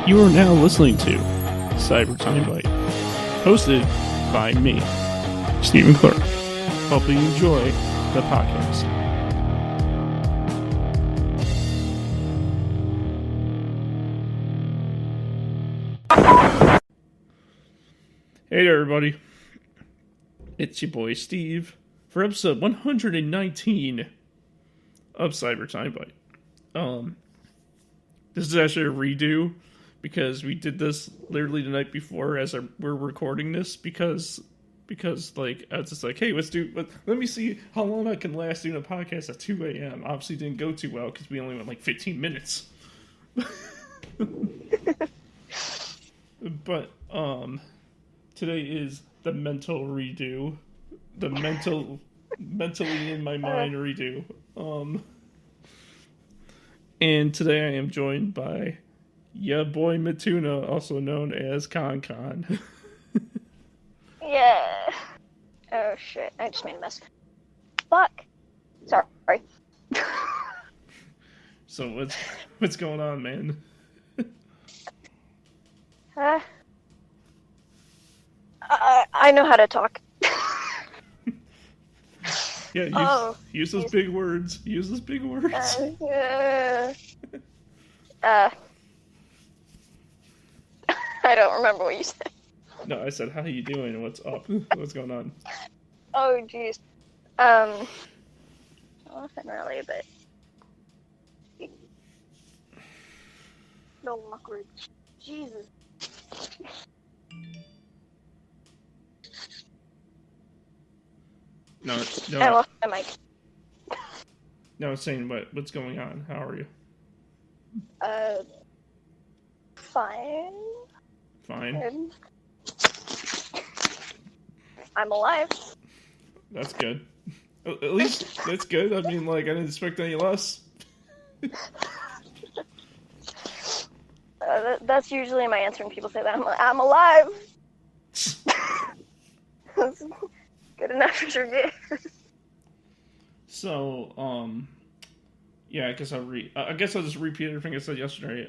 You are now listening to Timebite, hosted by me, Stephen Clark. Hope you enjoy the podcast. Hey there, everybody. It's your boy Steve for episode 119 of Timebite. This is actually a redo because we did this literally the night before as we're recording this because like I was just like, hey, let me see how long I can last doing a podcast at 2 a.m. Obviously didn't go too well because we only went like 15 minutes. But today is the mental redo, the mentally in my mind redo. And today I am joined by ya boy Matuna, also known as Con. Yeah. Oh shit! I just made a mess. Fuck. Sorry. So what's going on, man? I know how to talk. Yeah, use those big words. Use those big words. I don't remember what you said. No, I said, how you doing? What's up? What's going on? Oh, jeez. Nothing really, but... No awkward. Jesus. No. I lost my mic. No, I was saying, what's going on? How are you? Fine. Fine. Good. I'm alive. That's good. At least that's good. I mean, like, I didn't expect any less. That's usually my answer when people say that. I'm alive. That's good enough for you. So, yeah, I guess I'll just repeat everything I said yesterday.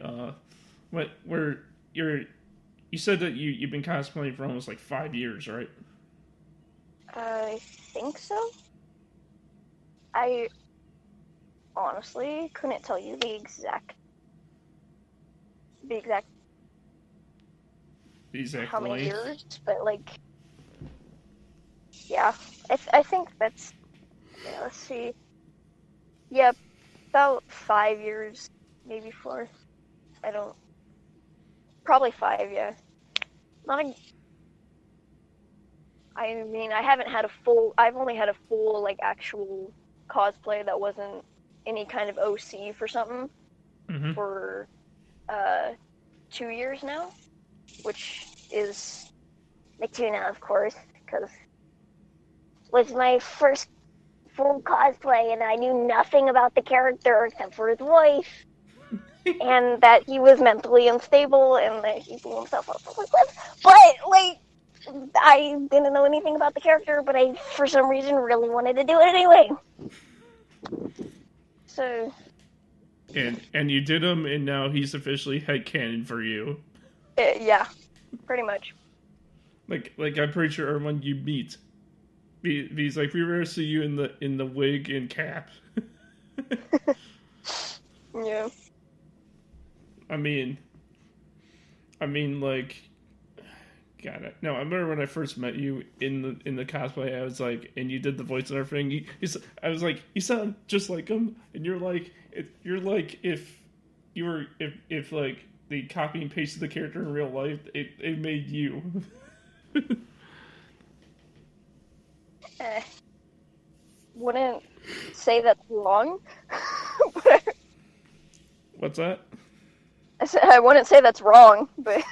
You said that you've been cosplaying for almost like 5 years, right? I think so. I honestly couldn't tell you the exact how many years, but like, yeah, I think that's, yeah, let's see, yeah, about 5 years, maybe 4, probably 5, yeah, I mean, I've only had a full, like, actual cosplay that wasn't any kind of OC for something for, 2 years now, which is Matuna, of course, because it was my first full cosplay, and I knew nothing about the character except for his voice, and that he was mentally unstable, and that he blew himself up from a cliff, but, like, I didn't know anything about the character, but I, for some reason, really wanted to do it anyway. So... And you did him, and now he's officially headcanon for you. Yeah, pretty much. Like I'm pretty sure everyone you meet, he's like, we rarely see you in the wig and cap. Yeah. I mean, like, God, no. I remember when I first met you in the cosplay. I was like, and you did the voice and everything. I was like, you sound just like him, and you're like if like they copy and pasted the character in real life, it made you. Wouldn't say that's wrong. What's that? I wouldn't say that's wrong, but.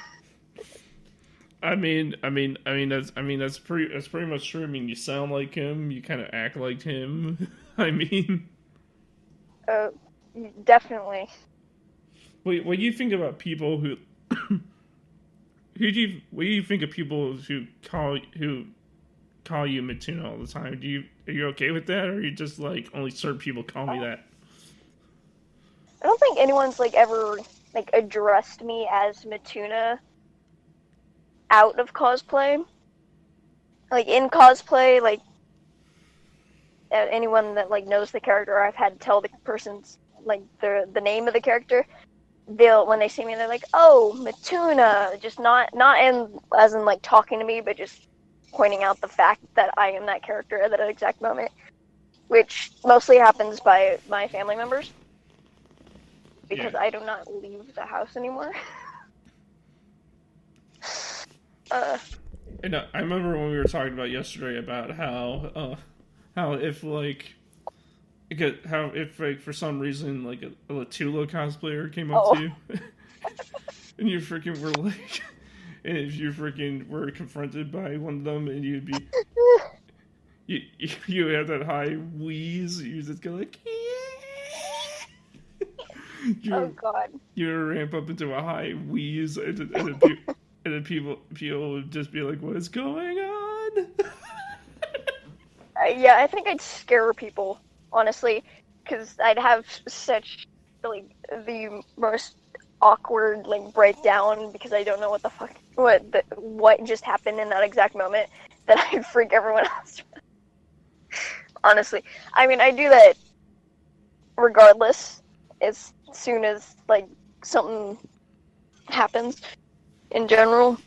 I mean that's pretty much true. I mean, you sound like him, you kind of act like him. I mean, definitely. What do you think about people who? What do you think of people who call you Matuna all the time? Are you okay with that, or are you just like only certain people call me that? I don't think anyone's like ever like addressed me as Matuna out of cosplay. Like in cosplay, like anyone that like knows the character, I've had to tell the person's like the name of the character. They'll when they see me, they're like, "Oh, Matuna," just not in as in like talking to me, but just pointing out the fact that I am that character at that exact moment, which mostly happens by my family members because I do not leave the house anymore. And I remember when we were talking about yesterday about how if like for some reason like a Latula cosplayer came up to you and you freaking were like, and if you freaking were confronted by one of them and you'd be you had that high wheeze, you just go like oh god, you ramp up into a high wheeze and then people would just be like, "What's going on?" Yeah, I think I'd scare people, honestly, because I'd have such like the most awkward like breakdown because I don't know what the fuck what just happened in that exact moment that I'd freak everyone else. Honestly, I mean, I do that regardless as soon as like something happens in general,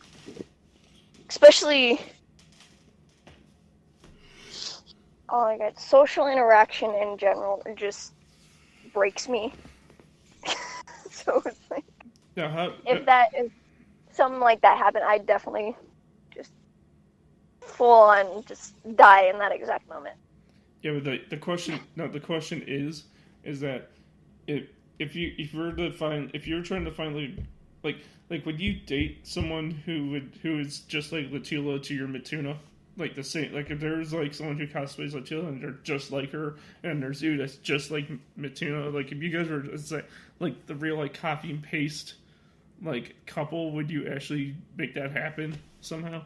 especially oh my god, social interaction in general just breaks me. So it's like if something like that happened, I'd definitely just full on just die in that exact moment. Yeah, but the question is that if you're trying to find like would you date someone who is just like Latula to your Matuna? Like the same, like if there's like someone who cosplays Latula and they're just like her, and there's you that's just like Matuna. Like if you guys were like the real like copy and paste like couple, would you actually make that happen somehow?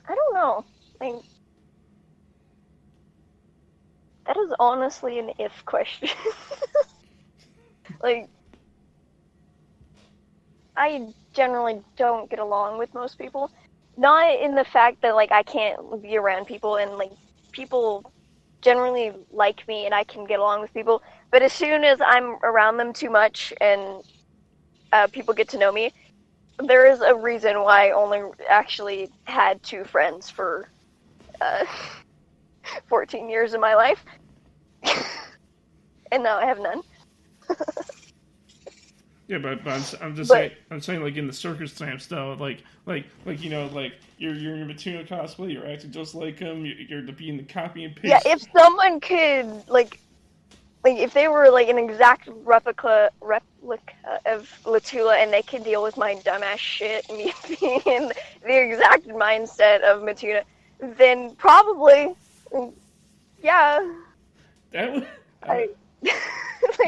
I don't know. Like that is honestly an if question. Like I generally don't get along with most people. Not in the fact that like I can't be around people and like people generally like me and I can get along with people, but as soon as I'm around them too much and people get to know me, there is a reason why I only actually had 2 friends for 14 years of my life, and now I have none. Yeah, but I'm saying like in the circumstance though, like you know, like you're in your Matuna cosplay, you're acting just like him, you're being the copy and paste. Yeah, if someone could like if they were like an exact replica of Latula and they could deal with my dumbass shit, me being in the exact mindset of Matuna, then probably, yeah. That would. Like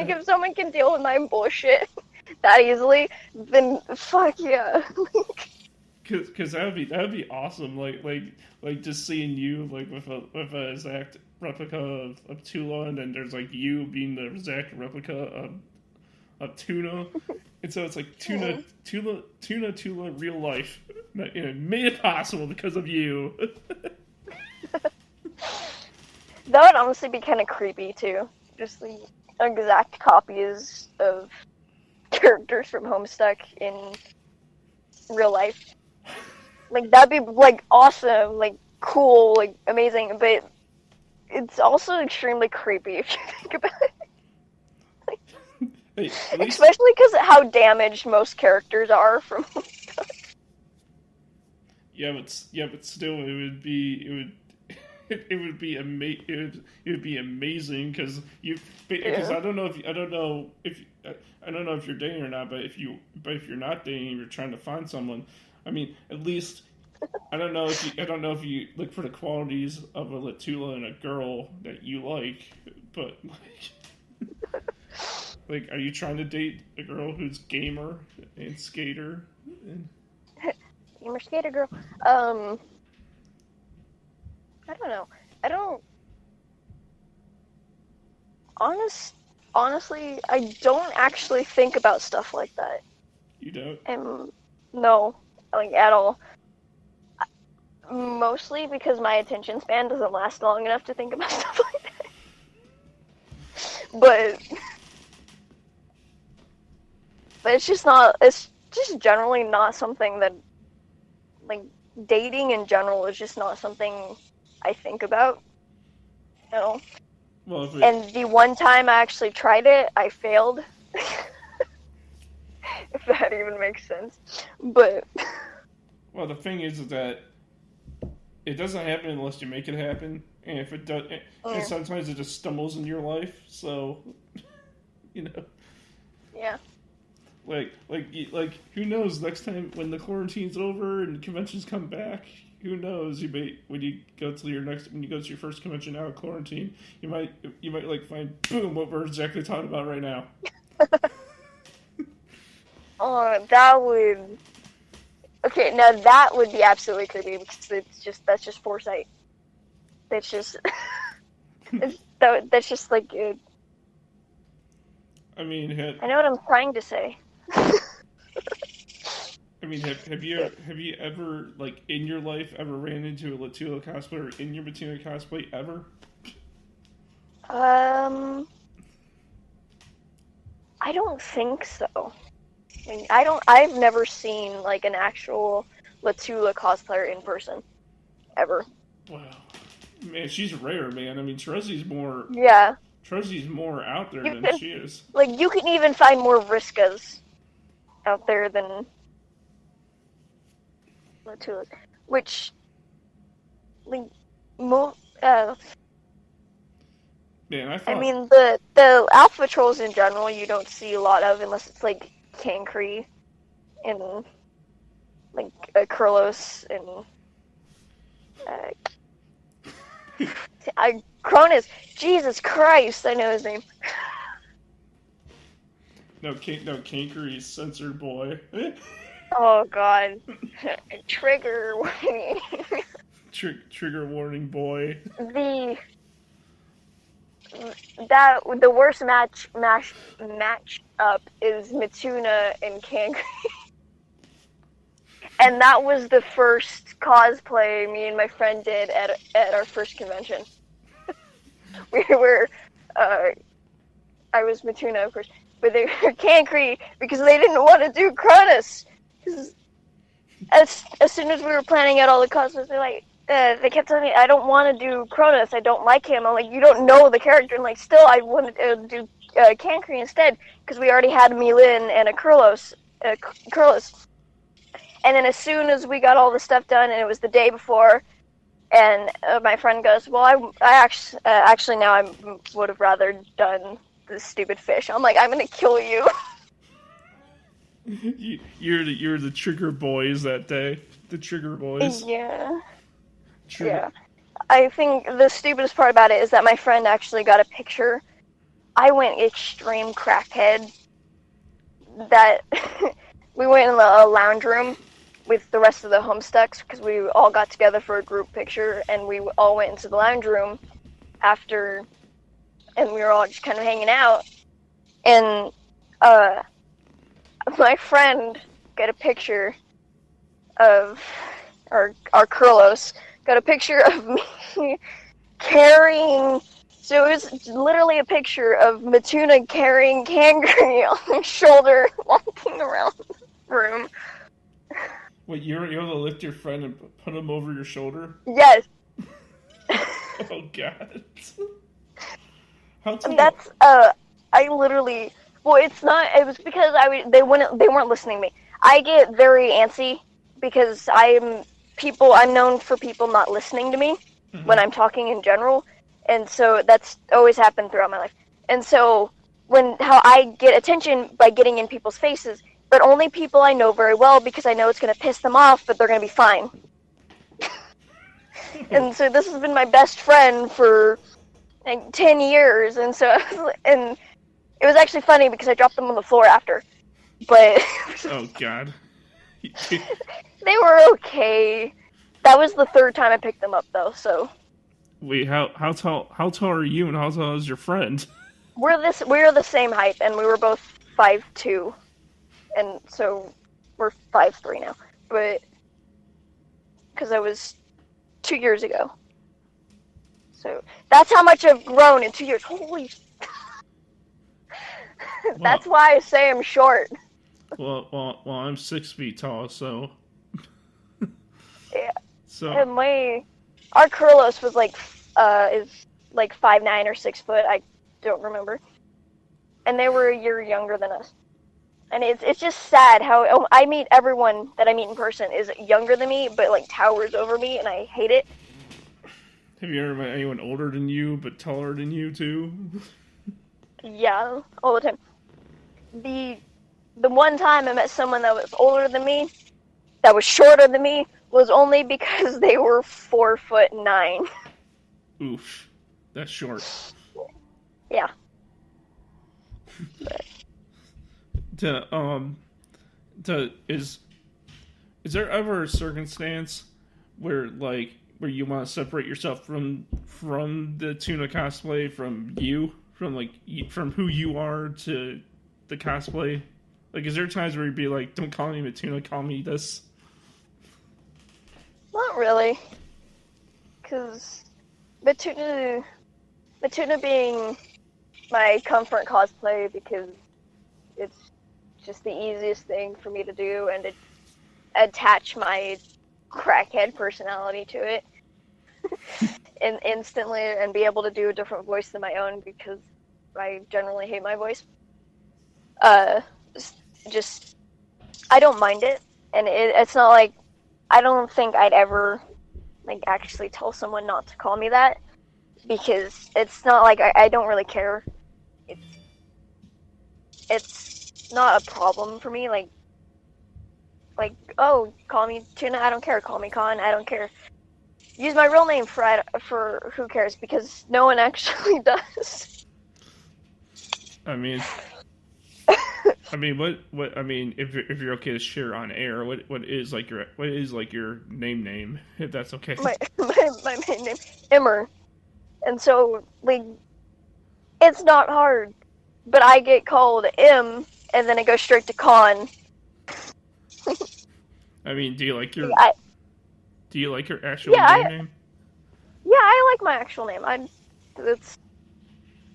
if someone can deal with my bullshit that easily, then fuck yeah. Because that would be awesome. Like just seeing you like with a exact replica of Tula, and then there's like you being the exact replica of Tuna, and so it's like Tula real life. You know, made it possible because of you. That would honestly be kind of creepy too. Just the exact copies of characters from Homestuck in real life. Like that'd be like awesome, like cool, like amazing, but it's also extremely creepy if you think about it. Like, hey, especially because of how damaged most characters are from Homestuck. Yeah, but still, it would be amazing because I don't know if you're dating or not, but if you're not dating, you're trying to find someone. I mean, at least I don't know if you look for the qualities of a Latula and a girl that you like, but like, are you trying to date a girl who's gamer and skater? Gamer skater girl. I don't know. I don't. honestly, I don't actually think about stuff like that. You don't? No, like at all. Mostly because my attention span doesn't last long enough to think about stuff like that. But it's just not. It's just generally not something that, like, dating in general is just not something I think about. You know. Well, And the one time I actually tried it, I failed. If that even makes sense. But well, the thing is that it doesn't happen unless you make it happen, and if it does, and sometimes it just stumbles in your life. So, you know. Yeah. Like, who knows? Next time when the quarantine's over and conventions come back, who knows? You may when you go to your first convention out of quarantine, you might like find boom what we're exactly talking about right now. Oh, that would. Okay, now that would be absolutely creepy because that's just foresight. That's just that's just like. I mean, I know what I'm trying to say. I mean, have you ever, like, in your life ever ran into a Latula cosplay or in your Matuna cosplay ever? I don't think so. I mean, I've never seen like an actual Latula cosplayer in person, ever. Wow, man, she's rare, man. I mean, Terezi's more. Yeah. Terezi's more out there than she is. Like, you can even find more Vriskas out there than Latulas, which, like, Man, I mean, the Alpha Trolls in general, you don't see a lot of unless it's like Cancri and like Kurlos and Cronus. Jesus Christ, I know his name. No, Cancri, censored boy. Oh God, trigger warning. Trigger warning, boy. The worst match up is Mituna and Cancri. And that was the first cosplay me and my friend did at our first convention. We were, I was Mituna, of course, but they were Cancri because they didn't want to do Cronus. As soon as we were planning out all the cosplays, they kept telling me, I don't want to do Cronus, I don't like him. I'm like, you don't know the character. And like, still, I wanted to do Cancri instead because we already had Milin and a Kurlos. And then as soon as we got all the stuff done, and it was the day before, and my friend goes, well, I actually now I would have rather done this stupid fish. I'm like, I'm gonna kill you. You're the trigger boys that day. The trigger boys. Yeah. Yeah. I think the stupidest part about it is that my friend actually got a picture. I went extreme crackhead. That we went in the lounge room with the rest of the Homestucks because we all got together for a group picture, and we all went into the lounge room after, and we were all just kind of hanging out. And my friend got a picture of our Kurlos. Got a picture of me carrying. So it was literally a picture of Matuna carrying Cancri on his shoulder, walking around the room. Wait, you're able to lift your friend and put him over your shoulder? Yes. Oh God. How tall? That's I literally. Well, it's not. It was because they weren't listening to me. I get very antsy because I'm known for people not listening to me when I'm talking in general, and so that's always happened throughout my life. And so how I get attention by getting in people's faces, but only people I know very well because I know it's going to piss them off, but they're going to be fine. And so this has been my best friend for like 10 years, and it was actually funny because I dropped them on the floor after, but oh God. They were okay. That was the third time I picked them up though, so. Wait, how tall are you and how tall is your friend? we're the same height, and we were both 5'2", and so we're 5'3" now. But because that was 2 years ago, so that's how much I've grown in 2 years. Holy! That's why I say I'm short. Well, I'm 6 feet tall, so. Yeah. So. And our Kurlos was is like 5'9" or 6 foot. I don't remember. And they were a year younger than us. And it's just sad how I meet everyone that I meet in person is younger than me, but like towers over me, and I hate it. Have you ever met anyone older than you but taller than you too? Yeah, all the time. The one time I met someone that was older than me, that was shorter than me, was only because they were 4'9". Oof, that's short. Yeah. Is there ever a circumstance where you want to separate yourself from the tuna cosplay from who you are to the cosplay? Like, is there times where you'd be like, don't call me Matuna, call me this? Not really. Because Matuna being my comfort cosplay, because it's just the easiest thing for me to do, and to attach my crackhead personality to it and instantly, and be able to do a different voice than my own, because I generally hate my voice. Just I don't mind it, and it's not like I don't think I'd ever like actually tell someone not to call me that, because it's not like I don't really care. It's not a problem for me. Like, oh, call me Tuna, I don't care. Call me Con, I don't care. Use my real name for who cares, because no one actually does. I mean, what I mean, if you're okay to share on air, what is your name, if that's okay? My main name, Immer, and so like it's not hard, but I get called M, and then it goes straight to Con. I mean, do you like your actual name? Yeah, I like my actual name.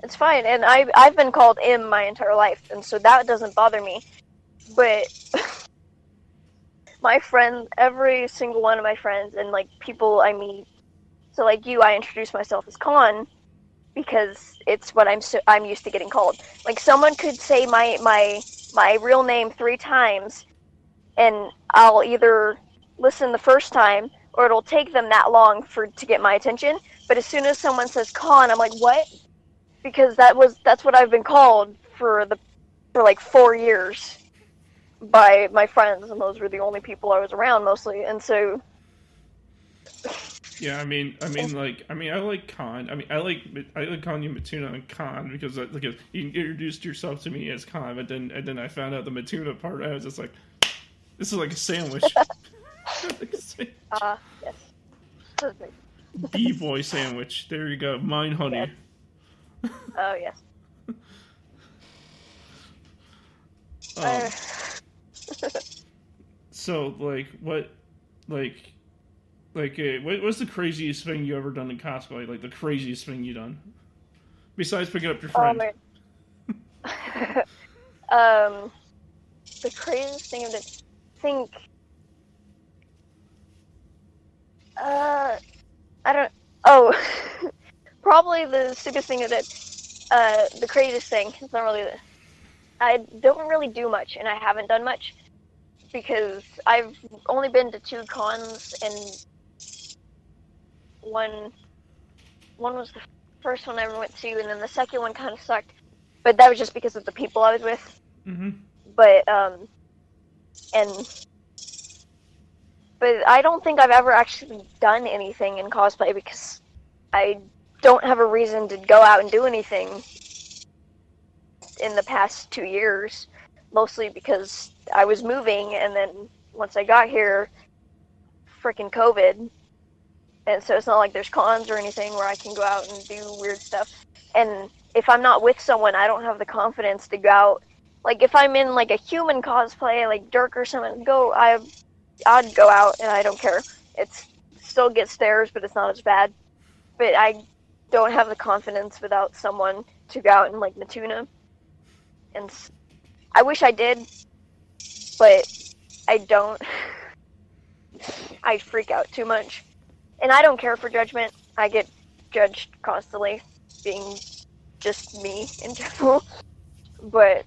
It's fine, and I've been called M my entire life, and so that doesn't bother me. But my friends, every single one of my friends, and like people I meet, so like you, I introduce myself as Con, because it's what I'm used to getting called. Like, someone could say my real name 3 times, and I'll either listen the first time, or it'll take them that long to get my attention. But as soon as someone says Con, I'm like, what? Because that's what I've been called for like 4 years by my friends, and those were the only people I was around mostly, and so. Yeah, I like Con. I like calling you Matuna and Con, because you introduced yourself to me as Con, but then I found out the Matuna part. I was just like, this is like a sandwich. Yes. Perfect. B-boy sandwich. There you go. Mine honey. Yes. Oh, yes. So, what's the craziest thing you ever done in cosplay? Like, the craziest thing you done? Besides picking up your friend. The craziest thing I did, think, I don't, probably the stupidest thing I did, the craziest thing, it's not really, I don't really do much, and I haven't done much, because I've only been to 2 cons, and one was the first one I ever went to, and then the second one kind of sucked, but that was just because of the people I was with. Mm-hmm. But I don't think I've ever actually done anything in cosplay, because I don't have a reason to go out and do anything in the past 2 years, mostly because I was moving, and then once I got here, frickin' COVID, and so it's not like there's cons or anything where I can go out and do weird stuff. And if I'm not with someone, I don't have the confidence to go out. Like, if I'm in, like, a human cosplay, like Dirk or something, I'd go out, and I don't care. It's still get stares, but it's not as bad. But I don't have the confidence without someone to go out in, like, Matuna. And I wish I did, but I don't. I freak out too much. And I don't care for judgment. I get judged constantly, being just me in general. But,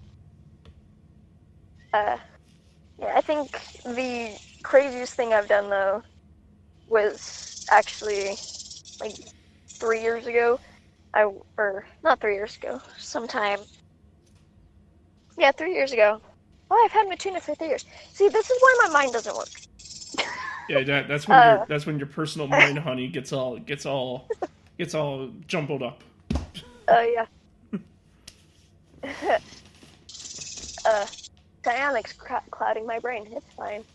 yeah, I think the craziest thing I've done, though, was actually, like, 3 years ago. Or, not 3 years ago, sometime. Yeah, 3 years ago. Oh, I've had Matuna for 3 years. See, this is why my mind doesn't work. Yeah, that's when your personal mind, honey, gets all jumbled up. Yeah. Dynamics clouding my brain. It's fine.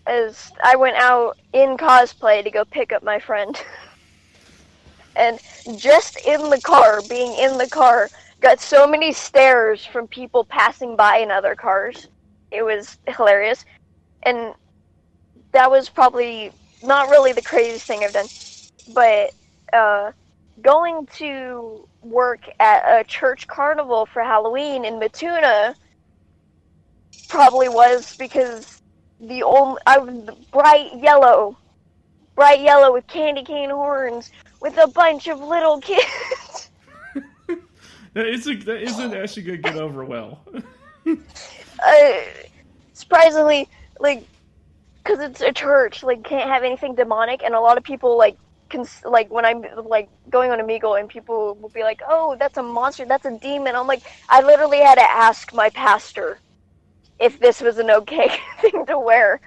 As I went out in cosplay to go pick up my friend, and just in the car, being in the car, got so many stares from people passing by in other cars. It was hilarious. And that was probably not really the craziest thing I've done. But going to work at a church carnival for Halloween in Matuna probably was, because I was bright yellow with candy cane horns with a bunch of little kids. That isn't actually going to get over well. Surprisingly, like, because it's a church, like, can't have anything demonic, and a lot of people, like, when I'm, like, going on Omegle, and people will be like, oh, that's a monster, that's a demon. I'm like, I literally had to ask my pastor if this was an okay thing to wear,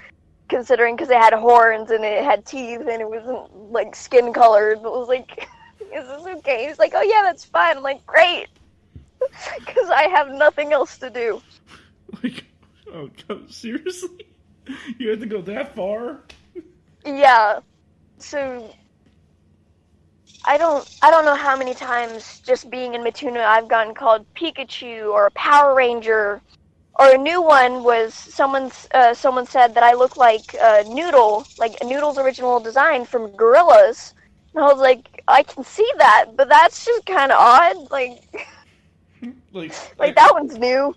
considering, because it had horns, and it had teeth, and it wasn't, like, skin colored. It was like, is this okay? He's like, oh yeah, that's fine. I'm like, great. Because I have nothing else to do. Like, oh, seriously? You had to go that far? Yeah. So, I don't know how many times just being in Matuna I've gotten called Pikachu or Power Ranger, or a new one was someone said that I look like Noodle, like Noodle's original design from Gorillaz. And I was like, I can see that, but that's just kind of odd. Like that one's new.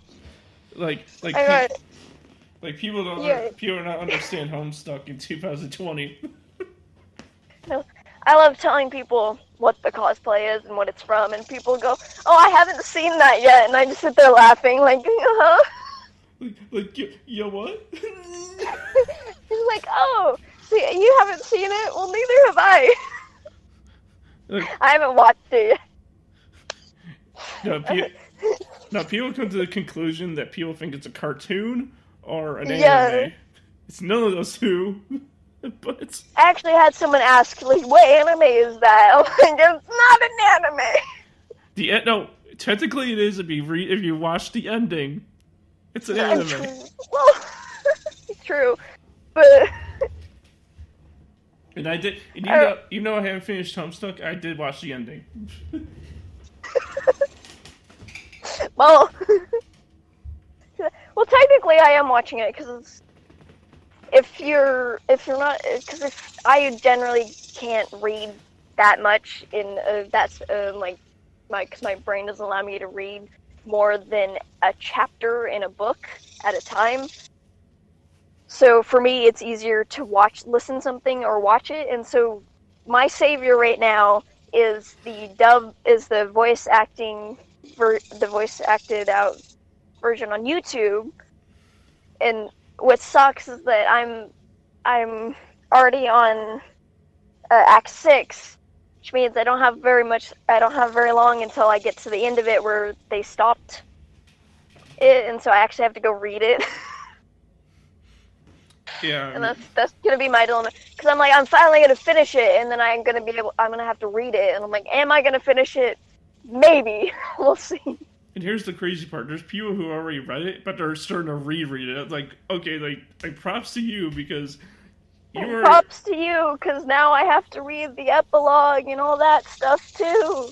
People don't understand Homestuck in 2020. No, I love telling people what the cosplay is and what it's from, and people go, "Oh, I haven't seen that yet," and I just sit there laughing, like, "Uh-huh." You what? He's like, "Oh, see, you haven't seen it? Well, neither have I." I haven't watched it yet. No, people come to the conclusion that people think it's a cartoon or an anime. Yeah. It's none of those two. But it's... I actually had someone ask, like, what anime is that? I'm like, it's not an anime. No, technically it is if you watch the ending. It's an anime. Well, true, but... And I did, and you know I haven't finished Homestuck, I did watch the ending. Well, technically I am watching it, because if I generally can't read that much because my brain doesn't allow me to read more than a chapter in a book at a time. So for me, it's easier to listen something or watch it. And so my savior right now is the voice acted out version on YouTube. And what sucks is that I'm already on Act 6, which means I don't have very long until I get to the end of it where they stopped it, and so I actually have to go read it. Yeah. And that's gonna be my dilemma, because I'm like, I'm finally gonna finish it, and then I'm gonna have to read it, and I'm like, am I gonna finish it? Maybe. We'll see. And here's the crazy part: there's people who already read it, but they're starting to reread it. It's like, okay, like props to you, because You were props to you, because now I have to read the epilogue and all that stuff too.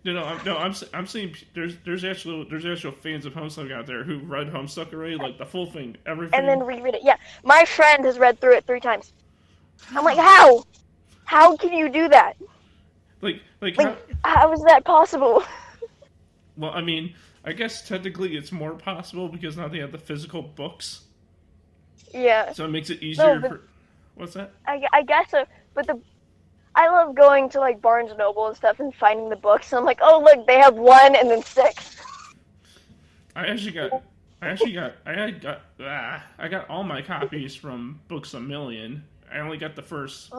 I'm saying there's actual fans of Homestuck out there who read Homestuck already, like the full thing, everything, and then reread it. Yeah, my friend has read through it 3 times. I'm like, how? How can you do that? Like how is that possible? Well, I mean, I guess technically it's more possible because now they have the physical books. Yeah. So it makes it easier No, for. What's that? I guess so, but I love going to like Barnes and Noble and stuff and finding the books. And I'm like, oh look, they have 1 and then 6. I got all my copies from Books A Million. I only got the first.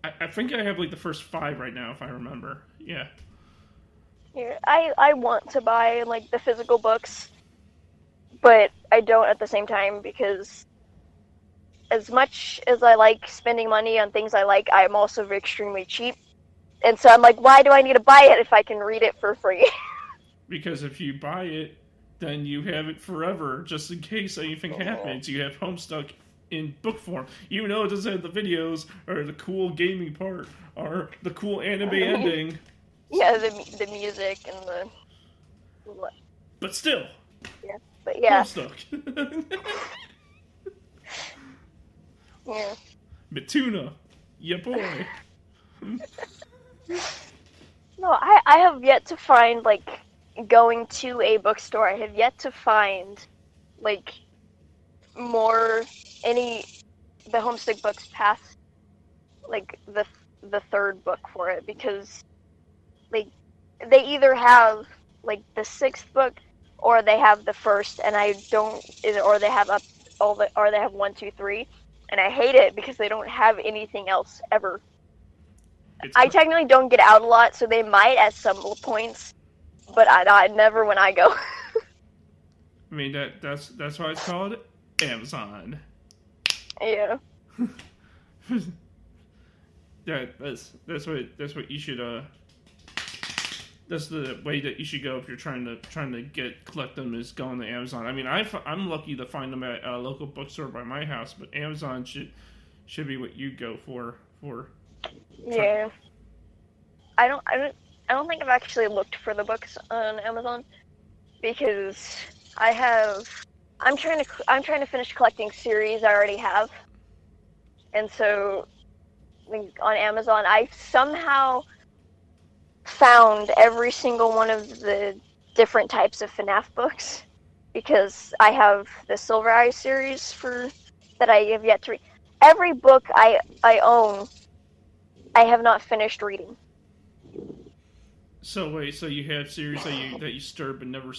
I think I have like the first 5 right now, if I remember. Yeah. Here, I want to buy like the physical books, but I don't at the same time because as much as I like spending money on things I like, I'm also extremely cheap. And so I'm like, why do I need to buy it if I can read it for free? Because if you buy it, then you have it forever, just in case anything happens. You have Homestuck in book form. Even though it doesn't have the videos, or the cool gaming part, or the cool anime ending. Yeah, the music and the... But still. Yeah, but yeah. Homestuck. Yeah. Mituna. Yeah, boy. No, I have yet to find, like, going to a bookstore, I have yet to find, like, the Homestuck books past, like, the 3rd book for it, because, like, they either have, like, the 6th book, or they have the 1st, and I don't, or they have or they have 1, 2, 3, and I hate it because they don't have anything else ever. I technically don't get out a lot, so they might at some points, but I never when I go. I mean that's why it's called Amazon. Yeah. That's what you should that's the way that you should go if you're trying to collect them, is going to Amazon. I mean, I'm lucky to find them at a local bookstore by my house, but Amazon should be what you go for. Yeah. I don't think I've actually looked for the books on Amazon because I'm trying to finish collecting series I already have. And so on Amazon I somehow found every single one of the different types of FNAF books because I have the Silver Eye series that I have yet to read. Every book I own, I have not finished reading. So wait, so you have series that you started but never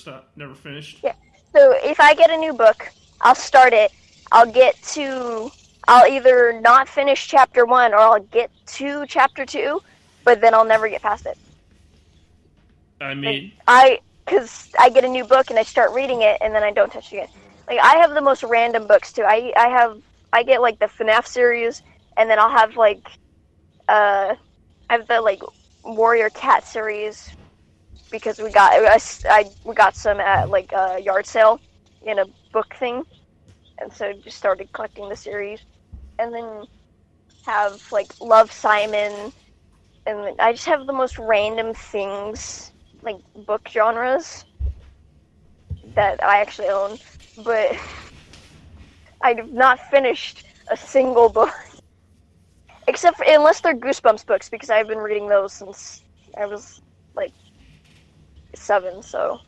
finished? Yeah. So if I get a new book, I'll start it. I'll either not finish chapter 1 or I'll get to chapter 2, but then I'll never get past it. I mean, because I get a new book and I start reading it and then I don't touch it again. Like I have the most random books too. I get like the FNAF series, and then I'll have like I have the like Warrior Cat series because we got some at like a yard sale in a book thing, and so just started collecting the series, and then have like Love Simon, and I just have the most random things, like book genres that I actually own, but I've not finished a single book. Unless they're Goosebumps books, because I've been reading those since I was like 7, so.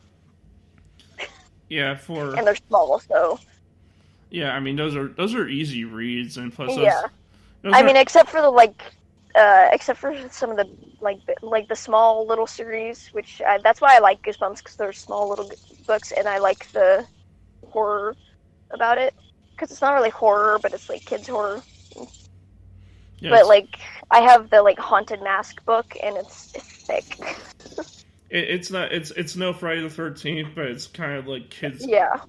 Yeah, and they're small, so. Yeah, I mean those are easy reads, and plus except for except for some of the like the small little series, which that's why I like Goosebumps, because they're small little books, and I like the horror about it, because it's not really horror, but it's like kids horror. Yes. But like I have the like Haunted Mask book, and it's thick. It's no Friday the 13th, but it's kind of like kids. Yeah.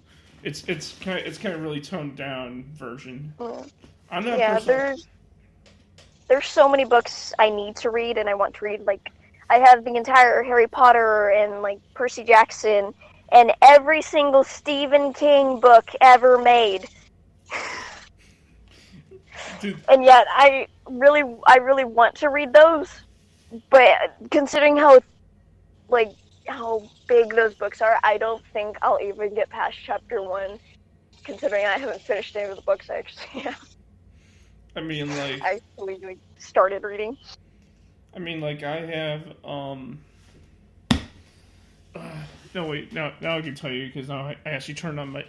It's kind of really toned down version. Mm. I'm not. There's so many books I need to read, and I want to read. Like I have the entire Harry Potter and like Percy Jackson and every single Stephen King book ever made. Dude. And yet I really want to read those, but considering how big those books are, I don't think I'll even get past chapter 1, considering I haven't finished any of the books I actually have. I mean, I actually started reading. I mean, like, I have, no, wait, now I can tell you, because now I actually turned on my,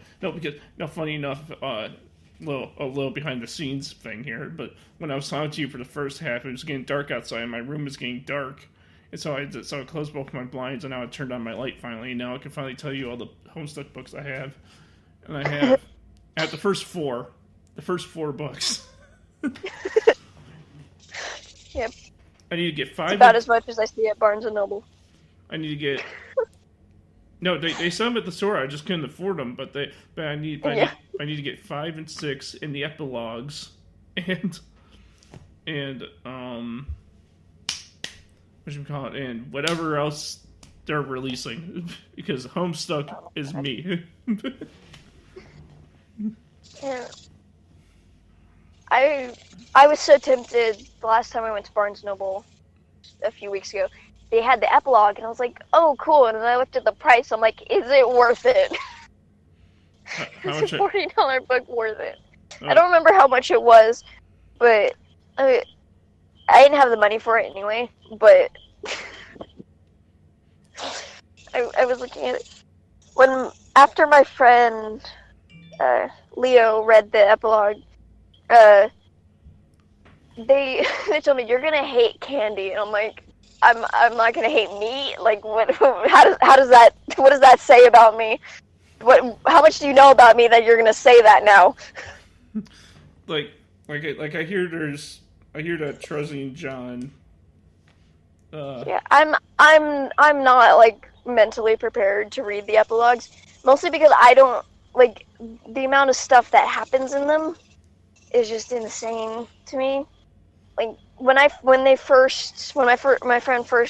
funny enough, a little behind the scenes thing here, but when I was talking to you for the first half, it was getting dark outside, and my room was getting dark, and so I closed both my blinds, and now I turned on my light finally, and now I can finally tell you all the Homestuck books I have, and I have the first four books. Yep. I need to get 5. It's about as much as I see at Barnes & Noble. I need to get... No, they sell them at the store. I just couldn't afford them, but I need to get 5 and 6 in the epilogues, and and whatever else they're releasing, because Homestuck is me. Yeah. I was so tempted the last time I went to Barnes & Noble a few weeks ago. They had the epilogue, and I was like, oh, cool. And then I looked at the price. I'm like, is it worth it? Is a $40 book worth it? I don't remember how much it was, but I didn't have the money for it anyway. But I was looking at it. After my friend Leo read the epilogue, they told me, you're gonna hate Candy, and I'm like, I'm not gonna hate me. Like, what does that say about me? How much do you know about me that you're gonna say that now? like I hear that Trezzy and John. Yeah, I'm not like mentally prepared to read the epilogues, mostly because I don't like the amount of stuff that happens in them is just insane to me. Like my friend first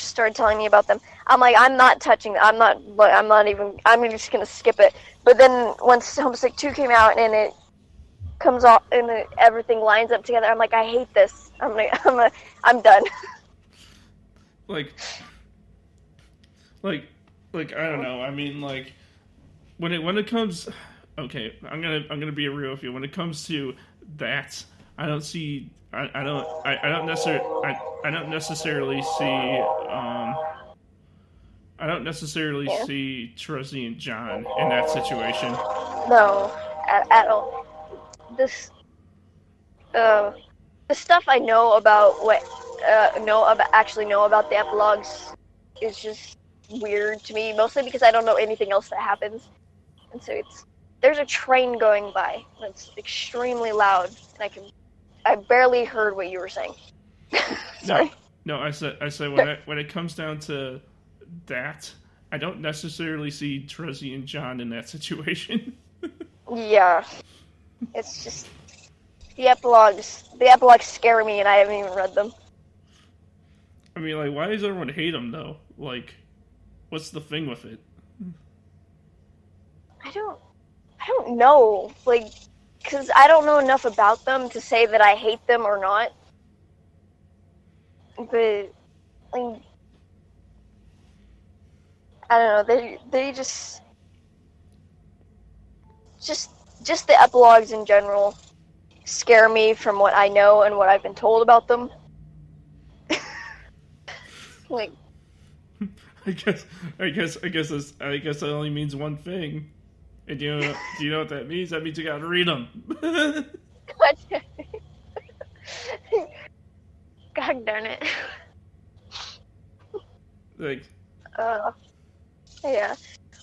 started telling me about them, I'm like, I'm not touching them. I'm just gonna skip it. But then once Homestuck 2 came out and it comes off and everything lines up together, I'm like, I hate this. I'm done. Like I don't know. I mean, like when it comes, okay, I'm gonna be real with you. When it comes to that, I don't necessarily see Trezzy and John in that situation. No, at all. The stuff I know about know about the epilogues is just weird to me, mostly because I don't know anything else that happens, and so there's a train going by that's extremely loud, and I barely heard what you were saying. Sorry. No, I said when it comes down to that, I don't necessarily see Trezzy and John in that situation. Yeah, it's just the epilogues scare me, and I haven't even read them. I mean, like, why does everyone hate them though? Like, what's the thing with it? I don't know. Like, because I don't know enough about them to say that I hate them or not. But, like, I don't know. They just the epilogues in general scare me from what I know and what I've been told about them. Like, I guess that only means one thing. And do you know what that means? That means you gotta read them. God darn it. Like. Yeah.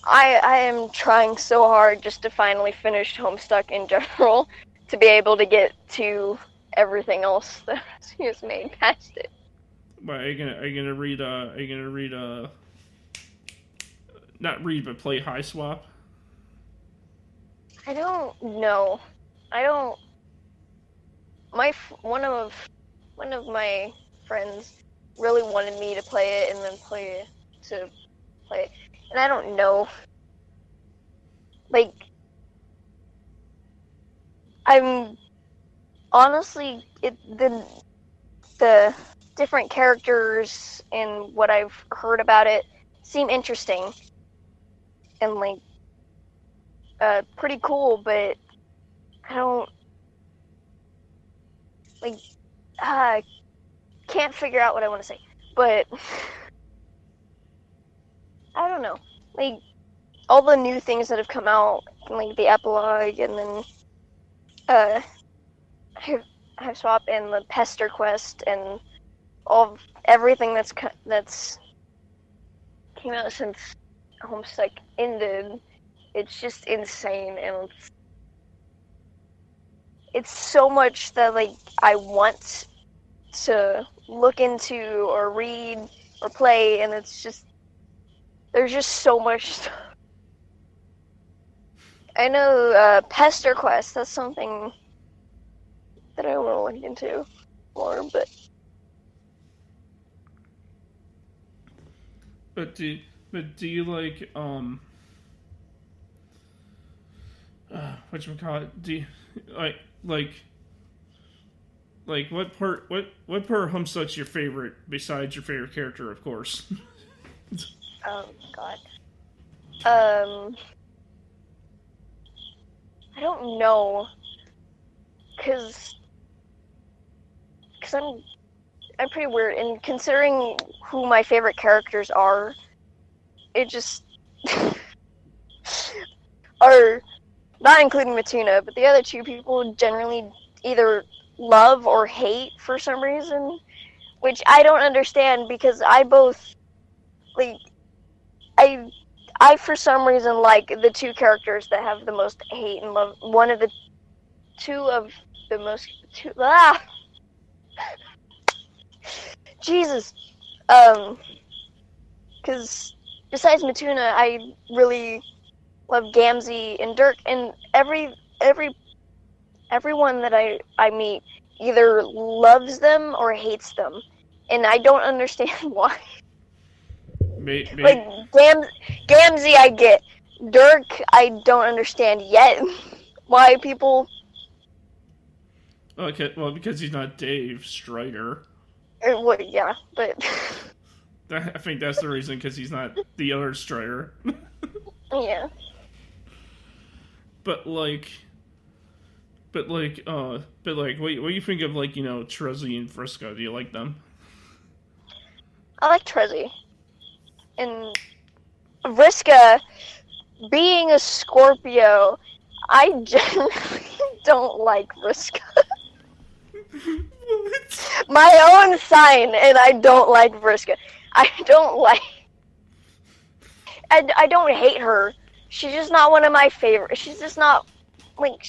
I am trying so hard just to finally finish Homestuck in general to be able to get to everything else that he has made past it. But are you gonna read not read but play High Swap? I don't know. One of my friends really wanted me to play it and then play it, and I don't know. Like, I'm honestly, the different characters and what I've heard about it seem interesting and like pretty cool, but I don't like can't figure out what I want to say. But I don't know, like all the new things that have come out, like the epilogue, and then Hive Swap and the Pester Quest and everything that's came out since Homestuck ended. It's just insane, and it's so much that like I want to look into or read or play, and it's just there's just so much stuff. I know Pester Quest, that's something that I want to look into more, but do you like whatchamacallit, do you like what part of Homestuck's your favorite besides your favorite character, of course? oh god. I don't know, cause I'm pretty weird, and considering who my favorite characters are, it just are not including Matuna, but the other two people generally either love or hate for some reason, which I don't understand because I both like I for some reason like the two characters that have the most hate and love. One of the Jesus. Because besides Matuna, I really love Gamzee and Dirk, and everyone that I meet either loves them or hates them, and I don't understand why. Like Gamzee, I get. Dirk, I don't understand yet why people. Okay, well, because he's not Dave Strider. Well, yeah, but I think that's the reason, because he's not the other Strider. Yeah. But like, what do you think of, like, Trezzy and Vriska? Do you like them? I like Trezzy. And Vriska, being a Scorpio, I generally don't like Vriska. What? My own sign, and I don't like Vriska. I don't hate her. She's just not one of my favorites. She's just not, like,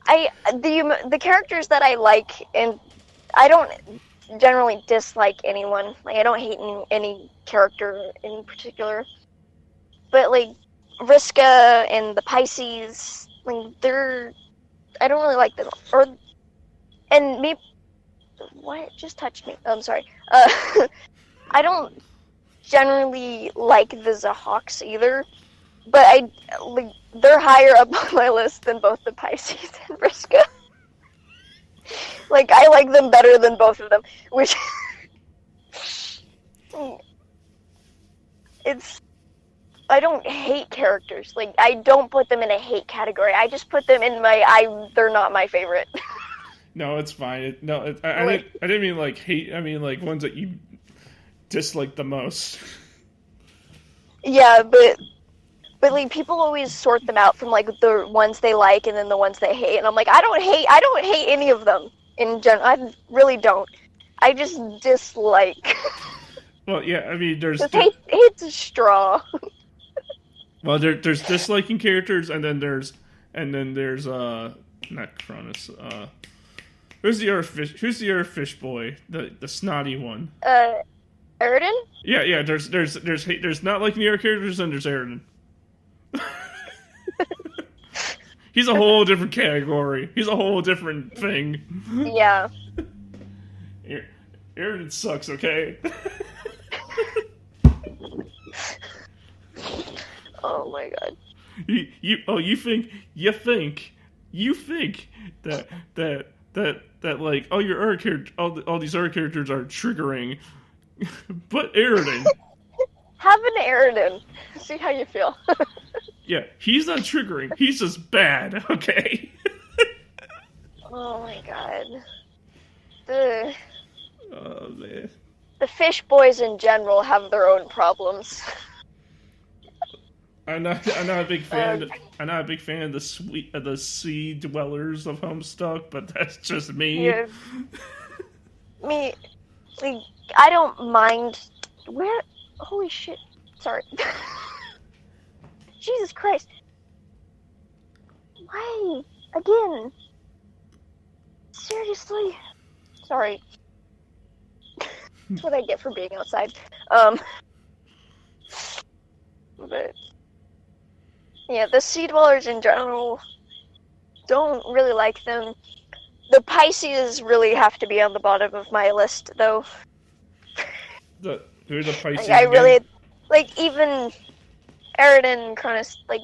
the characters that I like, and I don't generally dislike anyone. Like, I don't hate any character in particular. But, like, Vriska and the Pisces, like, I don't really like them. And me, what just touched me? Oh, I'm sorry. I don't generally like the Zahawks either, but they're higher up on my list than both the Pisces and Vriska. Like, I like them better than both of them, which I don't hate characters. Like, I don't put them in a hate category. I just put them in they're not my favorite. No, it's fine. I didn't mean like hate. I mean like ones that you dislike the most. Yeah, but like people always sort them out from like the ones they like and then the ones they hate, and I'm like, I don't hate any of them in general. I really don't. I just dislike. Well, yeah. I mean, hate's a straw. Well, there's disliking characters, and then there's not Cronus. Who's the other fish boy? The snotty one. Eridan? Yeah. There's not liking the other characters, and there's Eridan. He's a whole different category. He's a whole different thing. Yeah. Eridan sucks. Okay. Oh my god. You think that that like all your other characters, all these other characters are triggering, but Aridin. Have an Aridin. See how you feel. Yeah, he's not triggering. He's just bad. Okay. Oh my god. The Oh man. the fish boys in general have their own problems. I'm not a big fan. I'm not a big fan of the sea dwellers of Homestuck, but that's just me. Yeah. Me, like, I don't mind. Where? Holy shit! Sorry. Jesus Christ! Why again? Seriously? Sorry. That's what I get for being outside. But yeah, the sea dwellers in general don't really like them. The Pisces really have to be on the bottom of my list, though. Who are the Pisces? I really like even Aridin and Cronus. Like,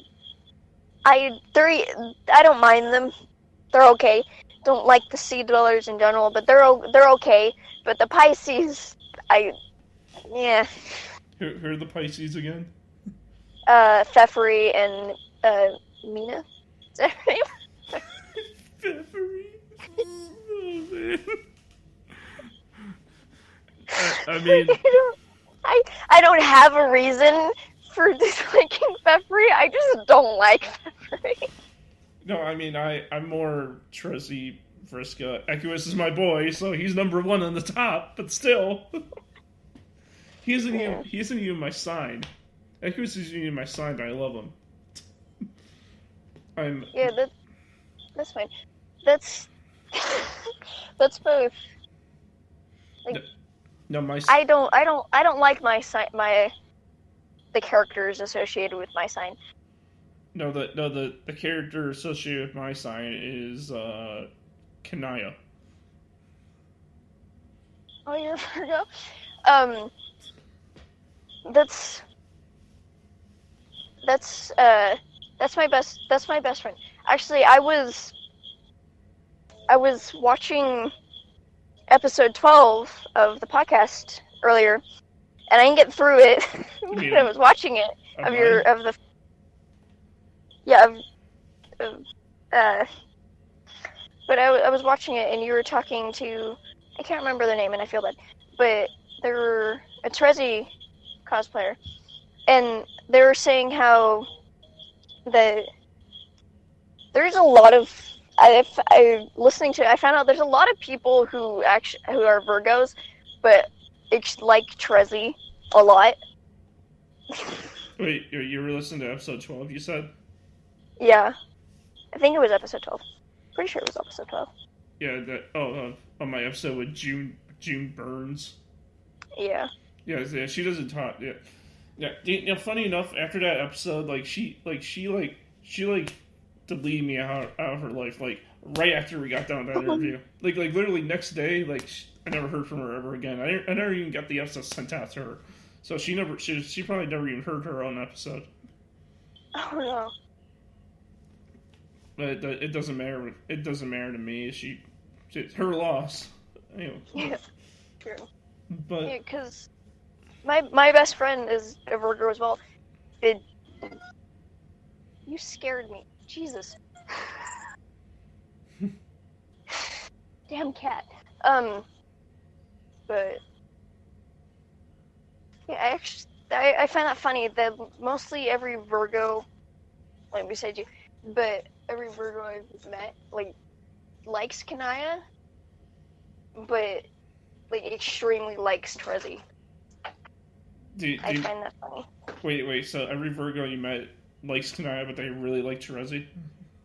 I don't mind them. They're okay. Don't like the sea dwellers in general, but they're okay. But the Pisces, yeah. Who are the Pisces again? Theferi and Mina. Is that her name? Theferi. Oh man. I mean, I don't have a reason for disliking Theferi. I just don't like Theferi. no, I mean I'm more Trezzy Vriska. Equus is my boy, so he's number one on the top. But still, he isn't even my sign. Equus isn't even my sign, but I love him. Yeah, that's fine. That's both. Like, no, my. I don't like the characters associated with my sign. No, the character associated with my sign is Kanaya. Oh, you're a Virgo. That's my best friend. Actually, I was watching episode 12 of the podcast earlier, and I didn't get through it. But I was watching it but I was watching it, and you were talking to, I can't remember their name, and I feel bad, but they were a Trezzy cosplayer, and they were saying how there's a lot of I found out there's a lot of people who are Virgos, but like Trezzy a lot. Wait, you were listening to episode 12? You said? Yeah, I think it was episode 12. Pretty sure it was episode 12. Yeah, on my episode with June Burns. Yeah. Yeah, she doesn't talk. Yeah. Yeah, you know, funny enough, after that episode, she deleted me out of her life, like, right after we got done with that interview. Like literally next day, I never heard from her ever again. I never even got the episode sent out to her. So she probably never even heard her own episode. Oh, no. But it doesn't matter. It doesn't matter to me. It's her loss. Anyway. Yeah, true. But... Yeah, because my best friend is a Virgo as well. You scared me. Jesus. Damn cat. But yeah, I find that funny that mostly every Virgo, like besides you, but every Virgo I've met likes Kanaya, but extremely likes Trezzy. I find that funny. Wait. So every Virgo you met likes Kanaya, but they really like Trezzy?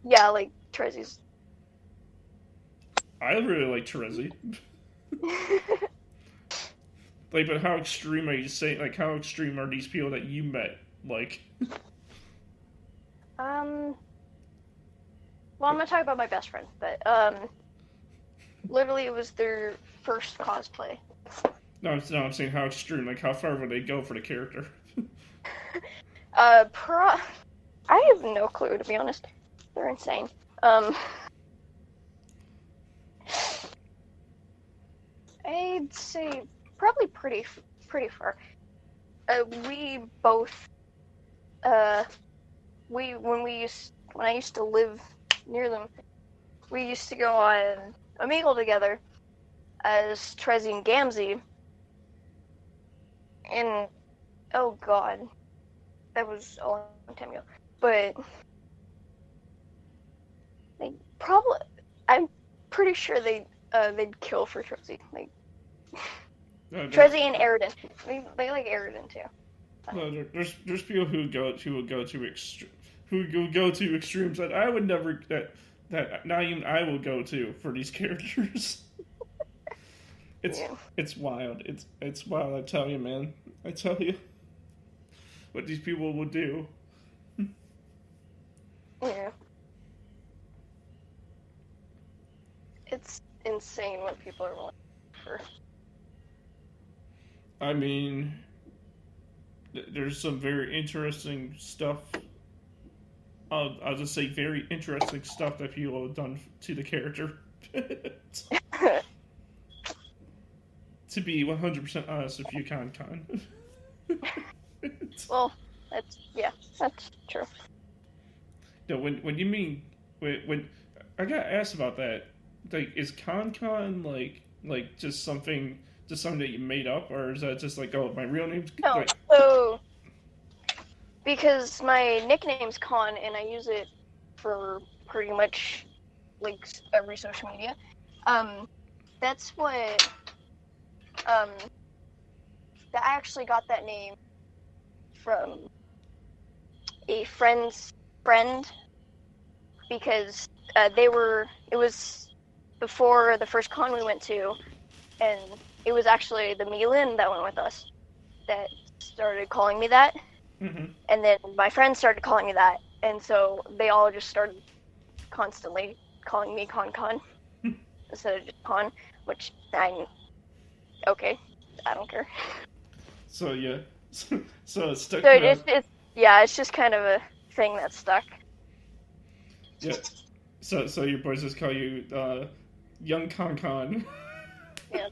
Yeah, like Trezzy's. I really like Trezzy. But how extreme are you saying? Like, how extreme are these people that you met? Like. Well, I'm gonna talk about my best friend, but literally it was their first cosplay. No, I'm saying how extreme. Like, how far would they go for the character? I have no clue, to be honest. They're insane. I'd say probably pretty far. We both, when I used to live near them, we used to go on Omegle together as Trezzy and Gamzee. And, oh god, that was a long time ago. But, I'm pretty sure they'd kill for Trezzy. Like, Trezzy and Aridin. They like Aridin too. No, there's people who would go to extremes that I would never that not even I will go to for these characters. It's wild. It's wild. I tell you, man. I tell you what these people will do. Yeah. It's insane what people are willing for. I mean, there's some very interesting stuff. I'll just say very interesting stuff that people have done to the character. To be 100% honest with you, Con. Well, that's true. No, when you mean when I got asked about that, like, is Con like just something that you made up, or is that just like, oh, my real name's no? like... So because my nickname's Con and I use it for pretty much like every social media. That's what that I actually got that name from a friend's friend, because it was before the first con we went to, and it was actually the Milan that went with us that started calling me that. Mm-hmm. And then my friends started calling me that, and so they all just started constantly calling me Con instead of just Con, which okay, I don't care. So yeah, so it's stuck. So it's just kind of a thing that stuck. Yeah. So your boys just call you Young Con. Yeah.